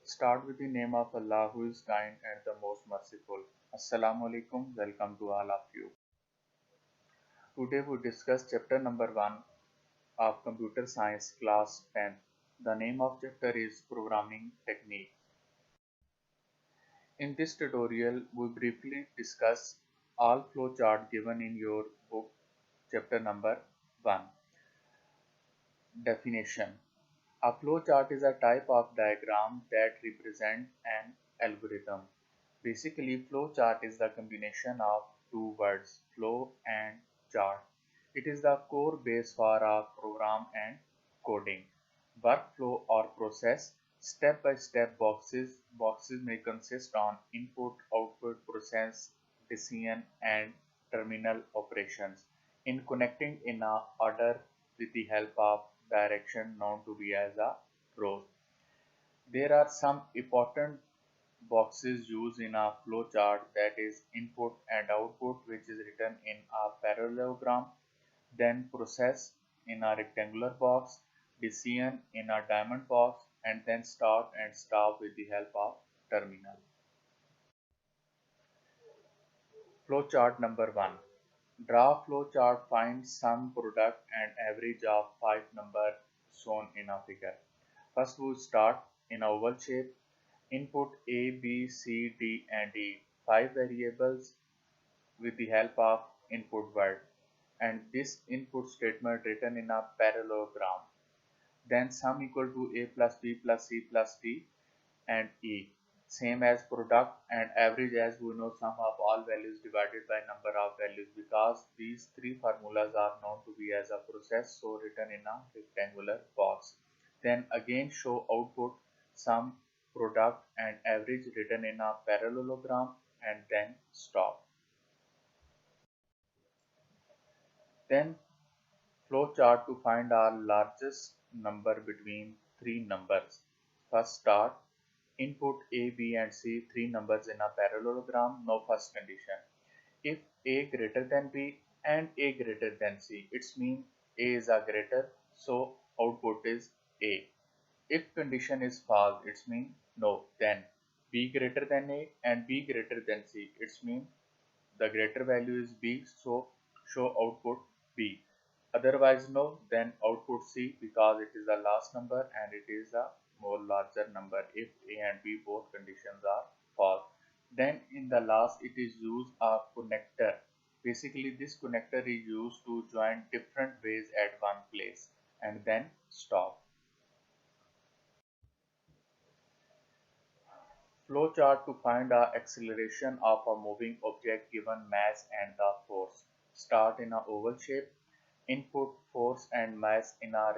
Start with the name of Allah who is kind and the most merciful. Assalamu alaikum, welcome to all of you. Today we discuss chapter number 1 of Computer Science class 10th. The name of chapter is Programming Technique. In this tutorial, we briefly discuss all flowchart given in your book chapter number 1. Definition. A flowchart is a type of diagram that represents an algorithm. Basically, flowchart is the combination of two words, flow and chart. It is the core base for a program and coding. Workflow or process, step-by-step boxes. Boxes may consist on input, output, process, decision, and terminal operations. In connecting in a order with the help of direction known to be as a rows. There are some important boxes used in a flowchart, that is input and output, which is written in a parallelogram, then process in a rectangular box, decision in a diamond box, and then start and stop with the help of terminal. Flowchart number 1. Draw flowchart, find sum, product and average of 5 numbers shown in a figure. First we start in oval shape. Input A, B, C, D and E, 5 variables with the help of input word, and this input statement written in a parallelogram. Then sum equal to A plus B plus C plus D and E. Same as product and average, as we know, sum of all values divided by number of values, because these three formulas are known to be as a process, so written in a rectangular box. Then again show output, sum, product and average written in a parallelogram, and then stop. Then flowchart to find our largest number between three numbers. First start. Input A, B and C, three numbers in a parallelogram. Now first condition. If A greater than B and A greater than C, it means A is a greater, so output is A. If condition is false, it means no. Then B greater than A and B greater than C, it means the greater value is B, so show output B. Otherwise no, then output C, because it is the last number and it is a more larger number if A and B both conditions are false. Then in the last it is used a connector. Basically this connector is used to join different ways at one place, and then stop. Flowchart to find the acceleration of a moving object given mass and the force. Start in a oval shape. Input, force and mass in a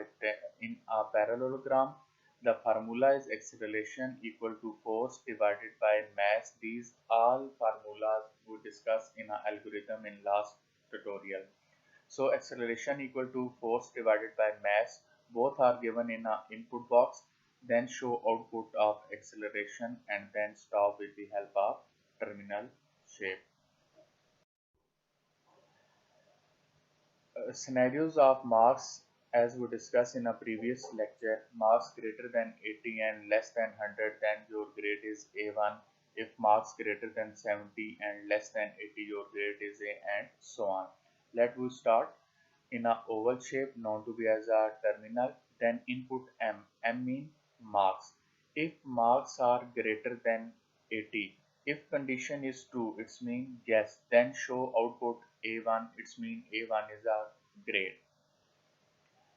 parallelogram. The formula is acceleration equal to force divided by mass. These all formulas we discussed in an algorithm in last tutorial. So acceleration equal to force divided by mass. Both are given in a input box. Then show output of acceleration and then stop with the help of terminal shape. Scenarios of marks, as we discussed in a previous lecture. Marks greater than 80 and less than 100, then your grade is A1. If marks greater than 70 and less than 80, your grade is A, and so on. Let us start in a oval shape known to be as a terminal. Then input M. M means marks. If marks are greater than 80, if condition is true, it means yes, then show output A1, it means A1 is a grade.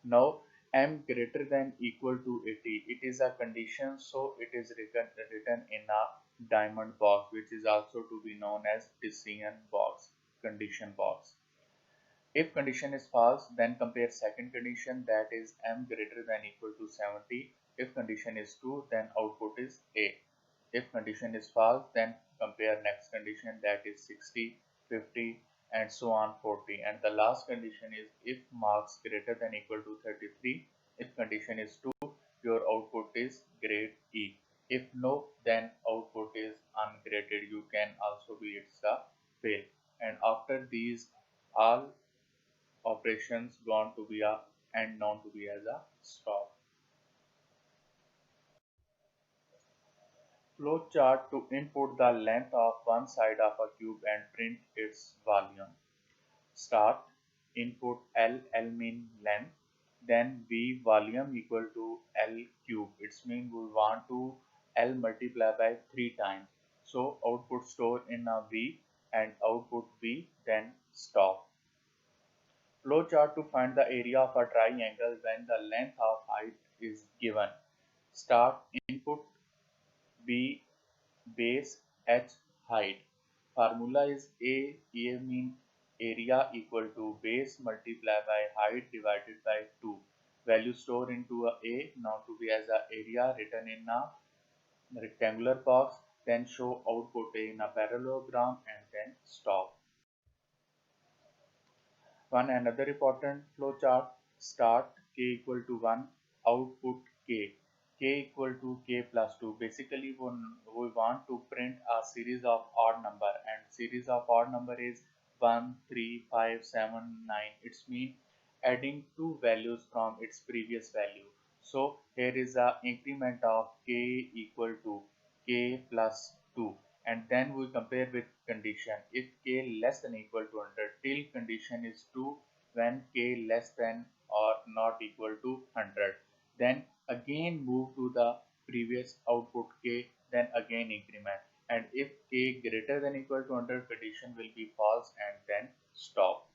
Now M greater than equal to 80, it is a condition, so it is written in a diamond box, which is also to be known as decision box, condition box. If condition is false, then compare second condition, that is M greater than equal to 70. If condition is true, then output is A. If condition is false, then compare next condition, that is 60, 50 and so on 40. And the last condition is if marks greater than equal to 33. If condition is true, your output is grade E. If no, then output is ungraded. You can also be it's a fail. And after these all operations gone to be a and known to be as a stop. Flowchart to input the length of one side of a cube and print its volume. Start. Input L mean length, then V volume equal to L cube. It's mean we want to L multiply by 3 times. So output store in a V and output V, then stop. Flowchart to find the area of a triangle when the length of height is given. Start. Input B base H height. Formula is A mean area equal to base multiplied by height divided by 2. Value stored into A now to be as a area written in a rectangular box, then show output A in a parallelogram and then stop. One another important flowchart. Start k equal to 1, output k equal to k plus 2. Basically we want to print a series of odd number, and series of odd number is 1, 3, 5, 7, 9. It's mean adding two values from its previous value. So here is a increment of k equal to k plus 2, and then we compare with condition. If k less than equal to 100, till condition is true when k less than or not equal to 100, then again move to the previous output k, then again increment, and if k greater than equal to 100, condition will be false and then stop.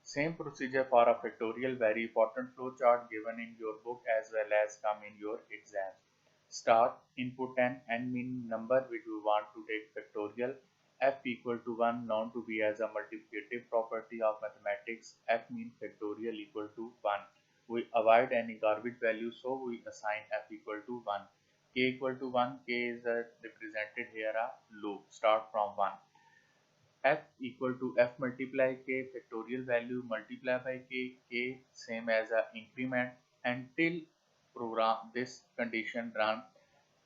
Same procedure for a factorial, very important flowchart given in your book as well as come in your exams. Start. Input n mean number which we want to take factorial. F equal to 1 known to be as a multiplicative property of mathematics. F mean factorial equal to 1. We avoid any garbage value, so we assign F equal to 1. K equal to 1, K is represented here a loop. Start from 1. F equal to F multiply K factorial value multiply by K same as a increment until program this condition run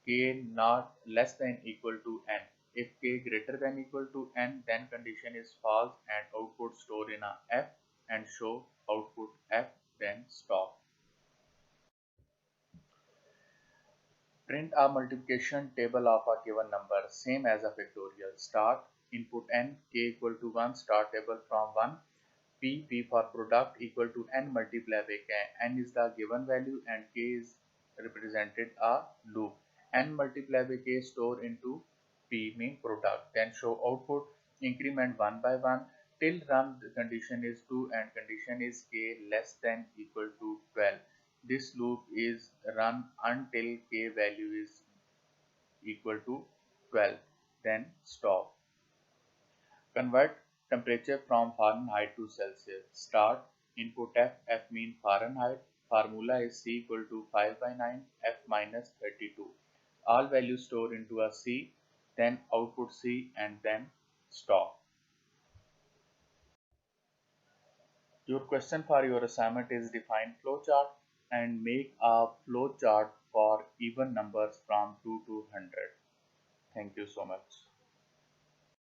K not less than equal to N. If K greater than equal to N, then condition is false and output store in a F and show output F, then stop. Print a multiplication table of a given number, same as a factorial. Start. Input n, k equal to 1, start table from 1. P for product equal to n multiplied by k. N is the given value and k is represented a loop. N multiplied by k store into P mean product. Then show output increment 1 by 1 till run the condition is true and condition is k less than equal to 12. This loop is run until k value is equal to 12. Then stop. Convert temperature from Fahrenheit to Celsius. Start. Input F mean Fahrenheit. Formula is C equal to 5 by 9 F minus 32. All values stored into a C, then output C and then stop. Your question for your assignment is define flowchart and make a flowchart for even numbers from 2 to 100. Thank you so much.